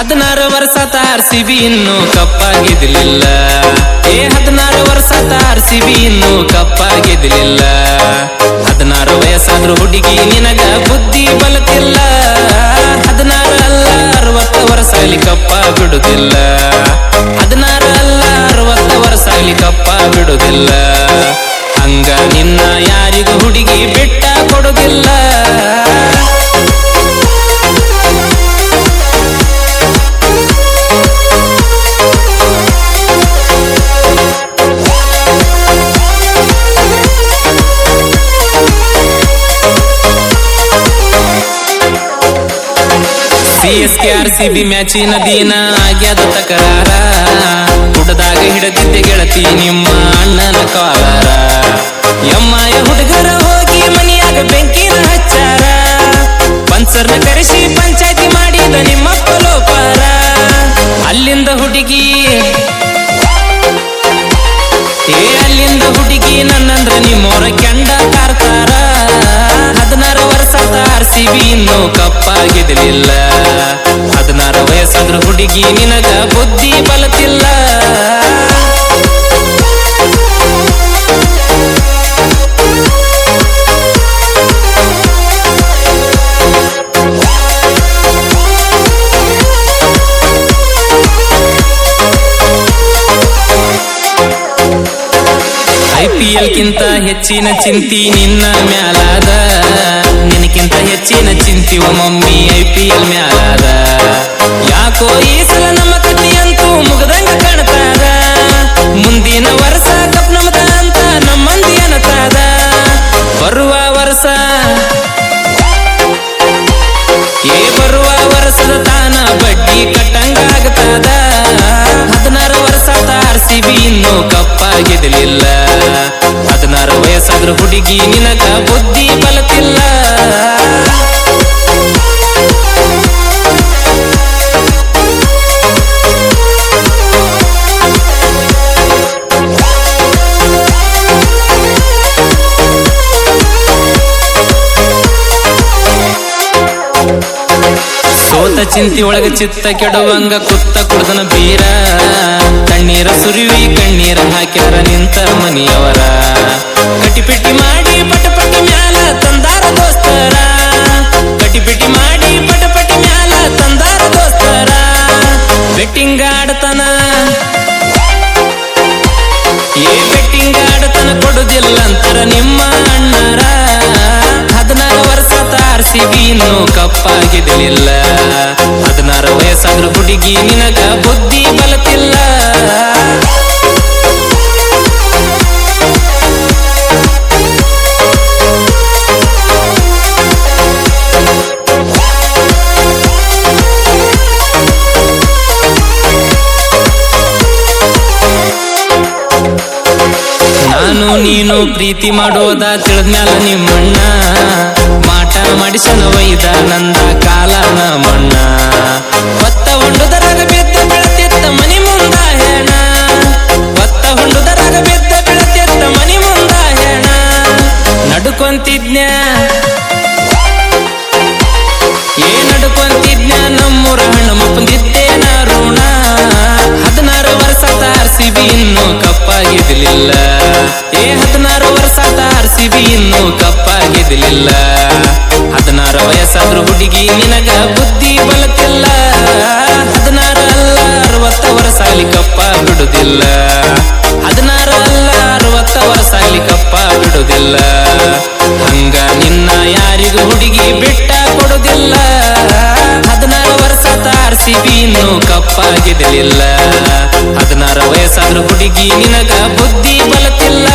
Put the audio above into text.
16 ವರ್ಷದ RCB ಇನ್ನೂ ಕಪ್ಪಾಗಿದ್ಲಿಲ್ಲ. 16 ವರ್ಷದ RCB ಇನ್ನೂ ಕಪ್ಪಾಗಿದ್ಲಿಲ್ಲ. 16 ವಯಸ್ಸಾದ್ರೂ ಹುಡುಗಿ ನಿನಗ ಬುದ್ಧಿ ಬಲತಿಲ್ಲ. 16 ಅಲ್ಲ 60 ವರ್ಷ ಅಲ್ಲಿ ಕಪ್ಪ ಬಿಡುದಿಲ್ಲ. 16 ಅಲ್ಲ 60 ವರ್ಷ ಅಲ್ಲಿ ಕಪ್ಪ ಬಿಡುದಿಲ್ಲ. ಹಂಗ ನಿನ್ನ ಯಾರಿಗೂ ಹುಡುಗಿ ಬಿಟ್ಟ ಕೊಡುದಿಲ್ಲ. CSK RCB ಮ್ಯಾಚಿನ ದಿನ ಆಗ್ಯಾದ ತಕರಾರ. ಹುಡದಾಗ ಹಿಡದಿದ್ದೆ ಗೆಳತಿ ನಿಮ್ಮ ಅಣ್ಣನ ಕಾಲಾರ. ಎಮ್ಮಾಯ ಹುಡುಗರ ಹೋಗಿ ಮನಿಯಾಗ ಬೆಂಕಿನ ಹಚ್ಚಾರ. ಪಂಚರ್ನ ಕರೆಸಿ ಪಂಚಾಯ್ತಿ ಮಾಡಿದ ನಿಮ್ಮಪ್ಪ ಲೋಪಾರ. ಅಲ್ಲಿಂದ ಹುಡುಗಿ ಅಲ್ಲಿಂದ ಹುಡುಗಿ ನನ್ನಂದ್ರ ನಿಮ್ಮವ್ರ ಕೆಂಡ ಕಾರ್ತಾರ. 16 ವರ್ಷದ RCB ಇನ್ನೂ ಕಪ್ಪಾಗಿದ್ಲಿಲ್ಲ. 16 ವಯಸ್ಸಾದ್ರೂ ಹುಡುಗಿ ನಿನಗ ಬುದ್ಧಿ ಬಲತಿಲ್ಲ. IPL ಕಿಂತ ಹೆಚ್ಚಿನ ಚಿಂತಿ ನಿನ್ನ ಮ್ಯಾಲಾದ. ನಿನಕ್ಕಿಂತ ಹೆಚ್ಚಿನ ಚಿಂತಿ ಒಮ್ಮೊಮ್ಮಿ IPL ಮ್ಯಾಲಾದ. ಯಾಕೋ ಈ ಸಲ ನಮ್ಮ ಕಥೆಯಂತೂ ಮುಗದಂಗ ಕಾಣ್ತಾದ. ಮುಂದಿನ ವರ್ಷ ಕಪ್ ನಮ್ದ ಅಂತ ನಮ್ಮಂದಿ ಅನ್ನತಾದ. ಬರುವ ವರ್ಷ ಬರುವ ವರ್ಷದ ತಾನ ಬಡ್ಡಿ ಕಟ್ಟಂಗಾಗತದ. 16 ವರ್ಷದ RCB ಇನ್ನೂ ಕಪ್ಪಾಗಿದ್ಲಿಲ್ಲ. 16 ವಯಸ್ಸಾದ್ರೂ ಹುಡುಗಿ ನಿನಗ ಬುದ್ಧಿ ಬಲತಿಲ್ಲ. ಸೋತ ಚಿಂತಿ ಒಳಗ ಚಿತ್ತ ಕೆಡುವಂಗ ಕುತ್ತ ಕುಡ್ದನ ಬೀರ. ಕಣ್ಣೀರ ಸುರಿವಿ ಕಣ್ಣೀರ ಹಾಕ್ಯಾರ ನಿಂತ ಮನಿಯವರ. ಕಟಿಪಿಟಿ ಮಾಡಿ ಪಟಪಟಿ ಮ್ಯಾಲ ತಂದಾರ ದೋಸ್ತರ. ಕಟಿಪಿಟಿ ಮಾಡಿ ಪಟಪಟಿ ಮ್ಯಾಲ ತಂದಾರ ದೋಸ್ತರ. ಬೆಟ್ಟಿಂಗ್ ಆಡತನ ಬೆಟ್ಟಿಂಗ್ ಆಡತನ ಕೊಡುದಿಲ್ಲ ಅಂತಾರ ನಿಮ್ಮ ಅಣ್ಣರ. 16 ವರ್ಷದ RCB ಇನ್ನೂ ಕಪ್ಪಾಗಿದ್ಲಿಲ್ಲ. 16 ವಯಸ್ಸಾದ್ರೂ ಹುಡುಗಿ ನಿನಗ ಬುದ್ಧಿ ಬಲತಿಲ್ಲ. ನಾನು ನೀನು ಪ್ರೀತಿ ಮಾಡೋದ ತಿಳಿದ್ಮ್ಯಾಲ ನಿಮ್ಮಣ್ಣ. ಮಾಟ ಮಾಡಿಸನ ವೈದ ನಂದ ಕಾಲನ ಮಣ್ಣ. ಹೊತ್ತ ಹೊಂಡುದರಾಗ ಬಿದ್ದ ಬೆಳತಿತ್ತ ಮನಿ ಮುಂದ ಹೆಣ. ಹೊತ್ತ ಹೊಂಡುದರಾಗ ಬಿದ್ದ ಬೆಳತಿತ್ತ ಮನಿ ಮುಂದ ಹೆಣ. ನಡ್ಕೊಂತಿದ್ನ್ಯ ನಡ್ಕೊಂತಿದ್ನ್ಯ ನಮ್ಮೂರ ಹಣ್ಣು ಮಪ್ಪಂದಿದ್ದೇನ ಋಣ. 16 ವರ್ಷದ RCB ಇನ್ನೂ ಕಪ್ಪಾಗಿದ್ಲಿಲ್ಲ. 16 ವರ್ಷದ RCB ಇನ್ನೂ ಕಪ್ಪಾಗಿದ್ಲಿಲ್ಲ. 16 ವಯಸ್ಸಾದ್ರೂ ಹುಡುಗಿ ನಿನಗ ಬುದ್ಧಿ ಬಲತಿಲ್ಲ. 16 ಅಲ್ಲ 60 ವರ್ಷ ಅಲ್ಲಿ ಕಪ್ಪ ಬಿಡುದಿಲ್ಲ. 16 ಅಲ್ಲ 60 ವರ್ಷ ಅಲ್ಲಿ ಕಪ್ಪ ಬಿಡುದಿಲ್ಲ. ಹಂಗ ನಿನ್ನ ಯಾರಿಗೂ ಹುಡುಗಿ ಬಿಟ್ಟ ಕೊಡುದಿಲ್ಲ. 16 ವರ್ಷದ RCB ಇನ್ನೂ ಕಪ್ಪಾಗಿದ್ಲಿಲ್ಲ. 16 ವಯಸ್ಸಾದ್ರೂ ಹುಡುಗಿ ನಿನಗ ಬುದ್ಧಿ ಬಲತಿಲ್ಲ.